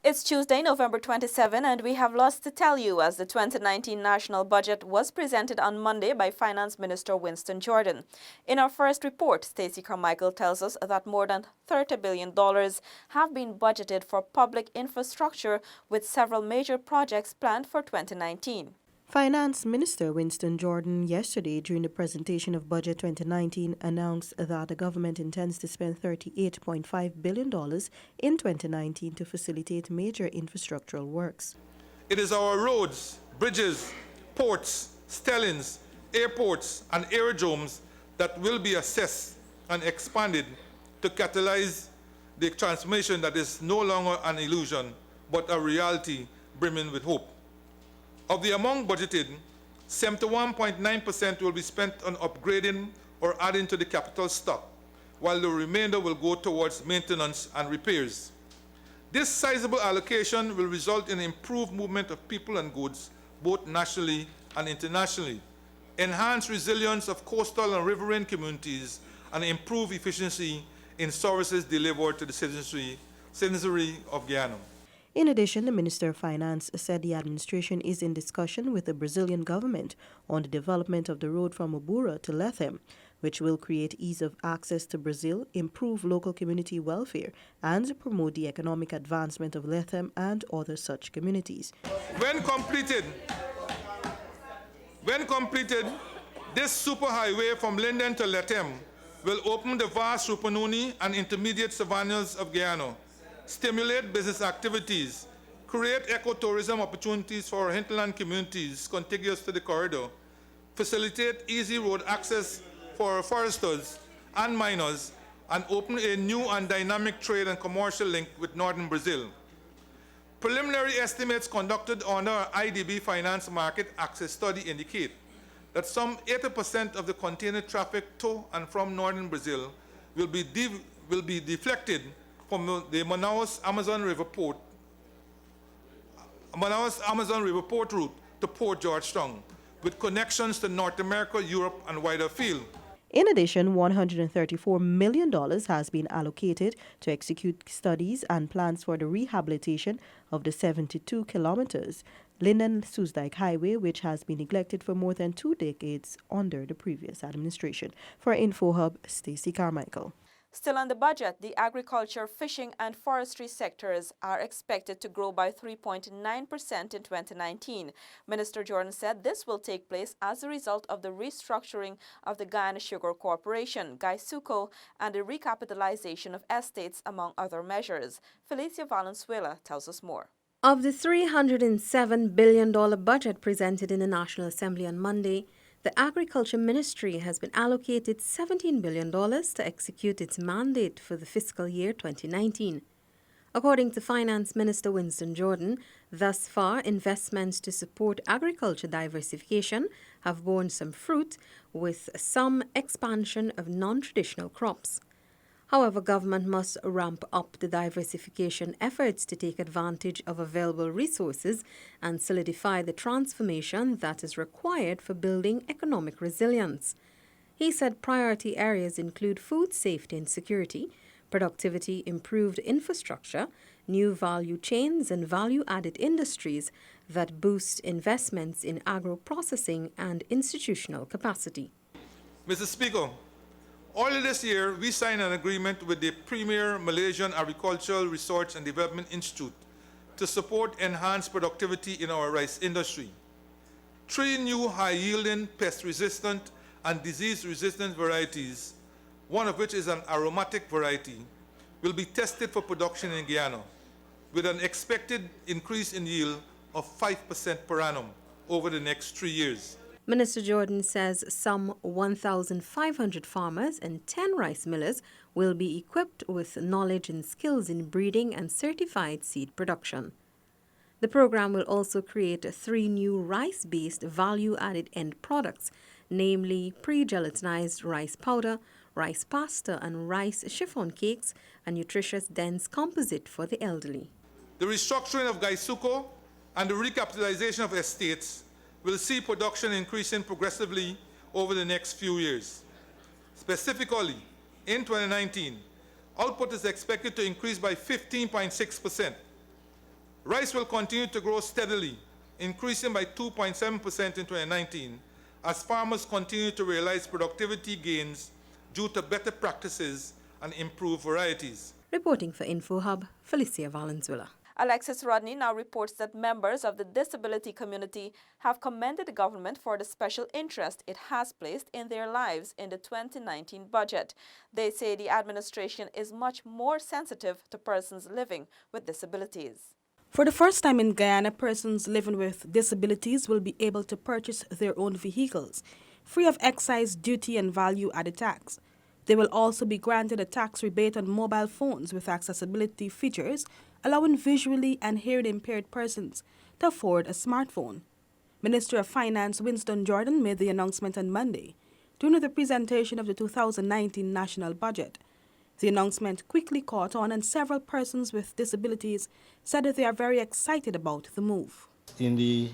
It's Tuesday, November 27, and we have lots to tell you as the 2019 national budget was presented on Monday by Finance Minister Winston Jordan. In our first report, Stacey Carmichael tells us that more than $30 billion have been budgeted for public infrastructure, with several major projects planned for 2019. Finance Minister Winston Jordan yesterday during the presentation of Budget 2019 announced that the government intends to spend $38.5 billion in 2019 to facilitate major infrastructural works. It is our roads, bridges, ports, stellings, airports and aerodromes that will be assessed and expanded to catalyze the transformation that is no longer an illusion but a reality brimming with hope. Of the amount budgeted, 71.9% will be spent on upgrading or adding to the capital stock, while the remainder will go towards maintenance and repairs. This sizable allocation will result in improved movement of people and goods, both nationally and internationally, enhance resilience of coastal and riverine communities, and improve efficiency in services delivered to the citizenry of Guyana. In addition, the Minister of Finance said the administration is in discussion with the Brazilian government on the development of the road from Ubura to Lethem, which will create ease of access to Brazil, improve local community welfare, and promote the economic advancement of Lethem and other such communities. When completed, this superhighway from Linden to Lethem will open the vast Rupununi and intermediate savannas of Guyana, stimulate business activities, create ecotourism opportunities for hinterland communities contiguous to the corridor, facilitate easy road access for foresters and miners, and open a new and dynamic trade and commercial link with northern Brazil. Preliminary estimates conducted under our IDB Finance Market Access Study indicate that some 80% of the container traffic to and from northern Brazil will be deflected from the Manaus Amazon River Port route to Port Georgetown, with connections to North America, Europe, and wider field. In addition, $134 million has been allocated to execute studies and plans for the rehabilitation of the 72 kilometers Linden-Soesdijk Highway, which has been neglected for more than 2 decades under the previous administration. For InfoHub, Stacey Carmichael. Still on the budget, the agriculture, fishing and forestry sectors are expected to grow by 3.9% in 2019. Minister Jordan said this will take place as a result of the restructuring of the Guyana Sugar Corporation, Guysuco, and the recapitalization of estates, among other measures. Felicia Valenzuela tells us more. Of the $307 billion budget presented in the National Assembly on Monday, the Agriculture Ministry has been allocated $17 billion to execute its mandate for the fiscal year 2019. According to Finance Minister Winston Jordan, thus far, investments to support agriculture diversification have borne some fruit, with some expansion of non-traditional crops. However, government must ramp up the diversification efforts to take advantage of available resources and solidify the transformation that is required for building economic resilience. He said priority areas include food safety and security, productivity, improved infrastructure, new value chains, and value-added industries that boost investments in agro-processing and institutional capacity. Mr. Speaker, earlier this year, we signed an agreement with the premier Malaysian Agricultural Research and Development Institute to support enhanced productivity in our rice industry. 3 new high-yielding, pest-resistant and disease-resistant varieties, one of which is an aromatic variety, will be tested for production in Guyana, with an expected increase in yield of 5% per annum over the next 3 years. Minister Jordan says some 1,500 farmers and 10 rice millers will be equipped with knowledge and skills in breeding and certified seed production. The program will also create 3 new rice-based value-added end products, namely pre-gelatinized rice powder, rice pasta, and rice chiffon cakes, a nutritious dense composite for the elderly. The restructuring of Guysuco and the recapitalization of estates will see production increasing progressively over the next few years. Specifically, in 2019, output is expected to increase by 15.6%, Rice will continue to grow steadily, increasing by 2.7% in 2019, as farmers continue to realize productivity gains due to better practices and improved varieties. Reporting for InfoHub, Felicia Valenzuela. Alexis Rodney now reports that members of the disability community have commended the government for the special interest it has placed in their lives in the 2019 budget. They say the administration is much more sensitive to persons living with disabilities. For the first time in Guyana, persons living with disabilities will be able to purchase their own vehicles, free of excise duty and value-added tax. They will also be granted a tax rebate on mobile phones with accessibility features, allowing visually and hearing-impaired persons to afford a smartphone. Minister of Finance Winston Jordan made the announcement on Monday during the presentation of the 2019 national budget. The announcement quickly caught on, and several persons with disabilities said that they are very excited about the move. In the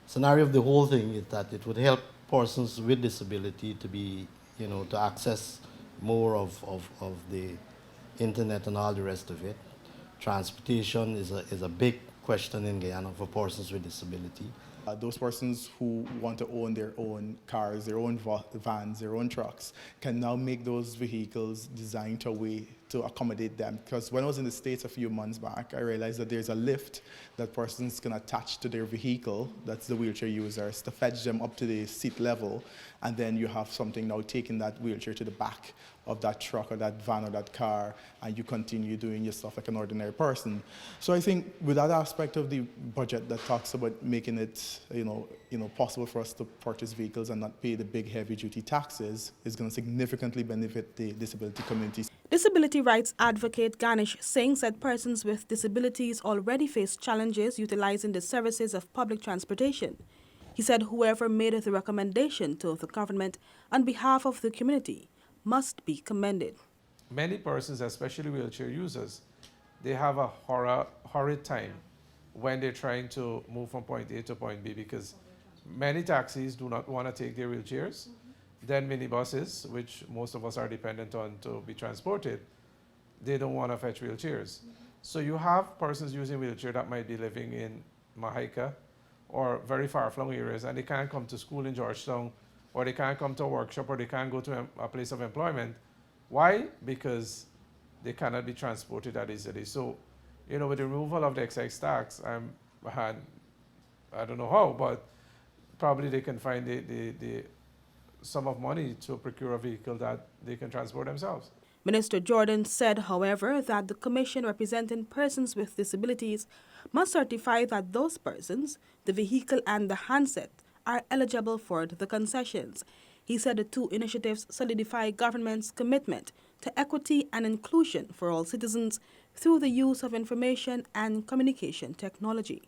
scenario of the whole thing is that it would help persons with disability to be, to access more of the internet and all the rest of it. Transportation is a big question in Guyana for persons with disability. Those persons who want to own their own cars, their own vans, their own trucks, can now make those vehicles designed to a way to accommodate them. Because when I was in the States a few months back, I realized that there's a lift that persons can attach to their vehicle, that's the wheelchair users, to fetch them up to the seat level, and then you have something now taking that wheelchair to the back of that truck or that van or that car, and you continue doing your stuff like an ordinary person. So I think with that aspect of the budget that talks about making it possible for us to purchase vehicles and not pay the big heavy-duty taxes is going to significantly benefit the disability community. Disability rights advocate Ganesh Singh said persons with disabilities already face challenges utilizing the services of public transportation. He said whoever made the recommendation to the government on behalf of the community must be commended. Many persons, especially wheelchair users, they have a horrid time when they're trying to move from point A to point B, because many taxis do not want to take their wheelchairs. Then minibuses, which most of us are dependent on to be transported, they don't want to fetch wheelchairs. So you have persons using wheelchair that might be living in Mahaica or very far-flung areas, and they can't come to school in Georgetown, or they can't come to a workshop, or they can't go to a place of employment. Why? Because they cannot be transported that easily. So, with the removal of the excise tax, I don't know how, but probably they can find the sum of money to procure a vehicle that they can transport themselves. Minister Jordan said, however, that the commission representing persons with disabilities must certify that those persons, the vehicle and the handset, are eligible for the concessions. He said the two initiatives solidify government's commitment to equity and inclusion for all citizens through the use of information and communication technology.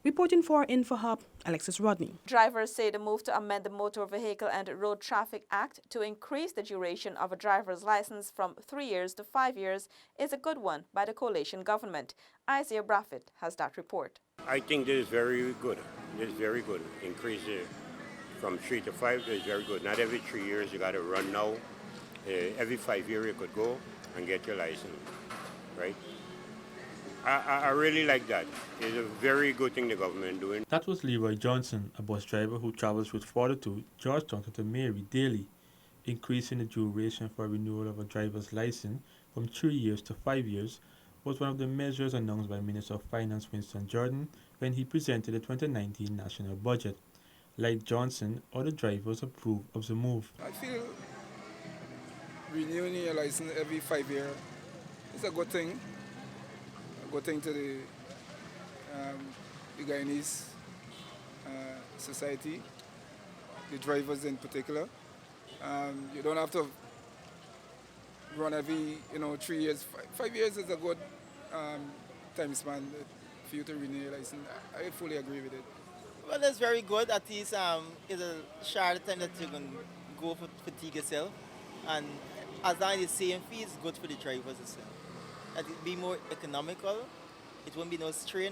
Reporting for InfoHub, Alexis Rodney. Drivers say the move to amend the Motor Vehicle and Road Traffic Act to increase the duration of a driver's license from 3 years to 5 years is a good one by the coalition government. Isaiah Braffett has that report. I think this is very good. This is very good. Increase it from 3 to 5 is very good. Not every 3 years you got to run now. Every 5 years you could go and get your license, right? I really like that. It's a very good thing the government doing. That was Leroy Johnson, a bus driver who travels with 42 Georgetown to Mary daily. Increasing the duration for renewal of a driver's license from 3 years to 5 years was one of the measures announced by Minister of Finance Winston Jordan when he presented the 2019 national budget. Like Johnson, other drivers approve of the move. I feel renewing your license every 5 years is a good thing. A good thing to the Guyanese society, the drivers in particular. You don't have to run every 3 years. 5 years is a good time span for you to renew your license. I fully agree with it. Well, that's very good. At least it's a short time that you can go for fatigue yourself. And as long as the same fee is good for the drivers as well. That it be more economical, it won't be no strain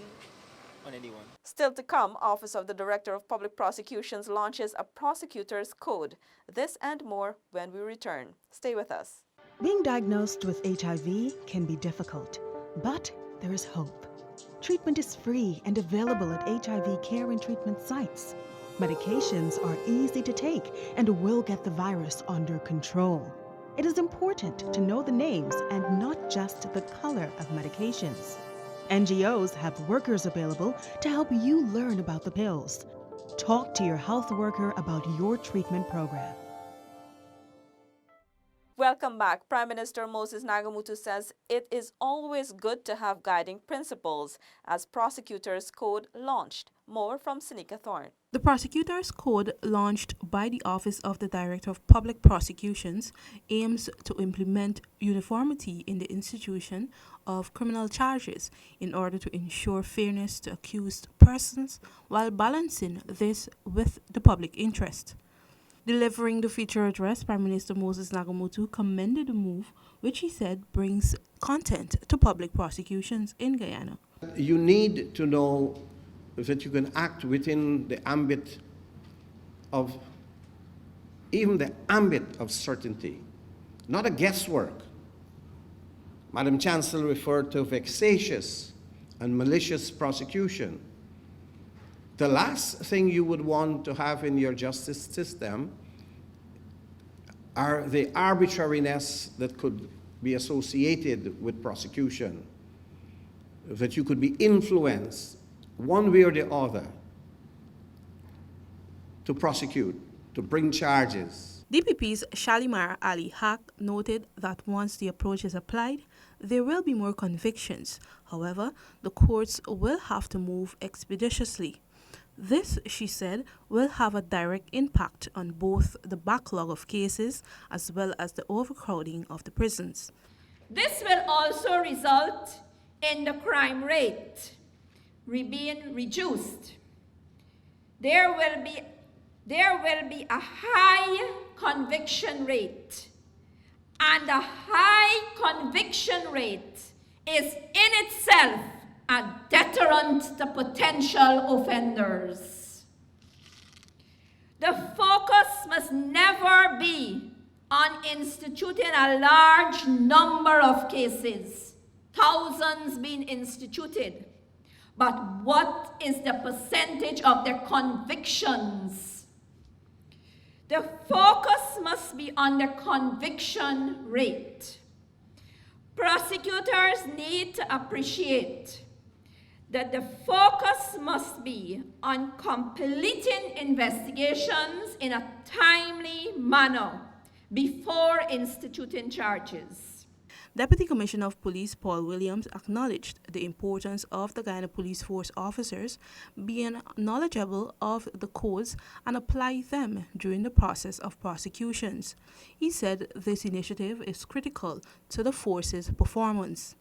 on anyone. Still to come, Office of the Director of Public Prosecutions launches a Prosecutors Code. This and more when we return. Stay with us. Being diagnosed with HIV can be difficult, but there is hope. Treatment is free and available at HIV care and treatment sites. Medications are easy to take and will get the virus under control. It is important to know the names and not just the color of medications. NGOs have workers available to help you learn about the pills. Talk to your health worker about your treatment program. Welcome back. Prime Minister Moses Nagamutu says it is always good to have guiding principles as Prosecutors Code launched. More from Senika Thorne. The Prosecutors Code, launched by the Office of the Director of Public Prosecutions, aims to implement uniformity in the institution of criminal charges in order to ensure fairness to accused persons while balancing this with the public interest. Delivering the feature address, Prime Minister Moses Nagamutu commended the move, which he said brings content to public prosecutions in Guyana. You need to know that you can act within the ambit of, even the ambit of certainty, not a guesswork. Madam Chancellor referred to vexatious and malicious prosecution. The last thing you would want to have in your justice system are the arbitrariness that could be associated with prosecution, that you could be influenced one way or the other to prosecute, to bring charges. DPP's Shalimar Ali Haq noted that once the approach is applied, there will be more convictions. However, the courts will have to move expeditiously. This, she said, will have a direct impact on both the backlog of cases as well as the overcrowding of the prisons. This will also result in the crime rate being reduced. There will be a high conviction rate, and a high conviction rate is in itself a deterrent to potential offenders. The focus must never be on instituting a large number of cases, thousands being instituted, but what is the percentage of their convictions? The focus must be on the conviction rate. Prosecutors need to appreciate that the focus must be on completing investigations in a timely manner before instituting charges. Deputy Commissioner of Police Paul Williams acknowledged the importance of the Guyana Police Force officers being knowledgeable of the codes and apply them during the process of prosecutions. He said this initiative is critical to the force's performance.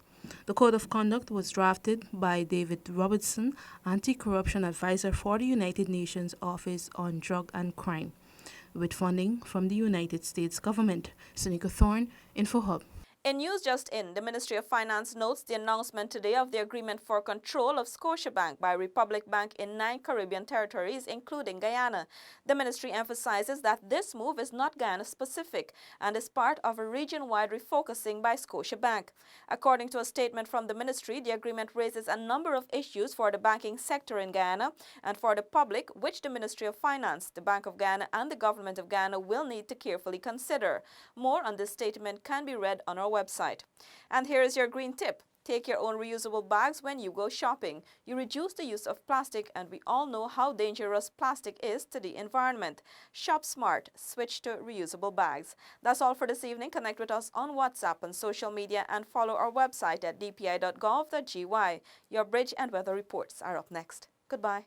The Code of Conduct was drafted by David Robertson, Anti-Corruption Advisor for the United Nations Office on Drug and Crime, with funding from the United States government. Senika Thorne, InfoHub. In news just in, the Ministry of Finance notes the announcement today of the agreement for control of Scotiabank by Republic Bank in 9 Caribbean territories, including Guyana. The ministry emphasizes that this move is not Guyana-specific and is part of a region-wide refocusing by Scotiabank. According to a statement from the ministry, the agreement raises a number of issues for the banking sector in Guyana and for the public, which the Ministry of Finance, the Bank of Guyana, and the Government of Guyana will need to carefully consider. More on this statement can be read on our website. And here is your green tip. Take your own reusable bags when you go shopping. You reduce the use of plastic, and we all know how dangerous plastic is to the environment. Shop smart. Switch to reusable bags. That's all for this evening. Connect with us on WhatsApp and social media and follow our website at dpi.gov.gy. Your bridge and weather reports are up next. Goodbye.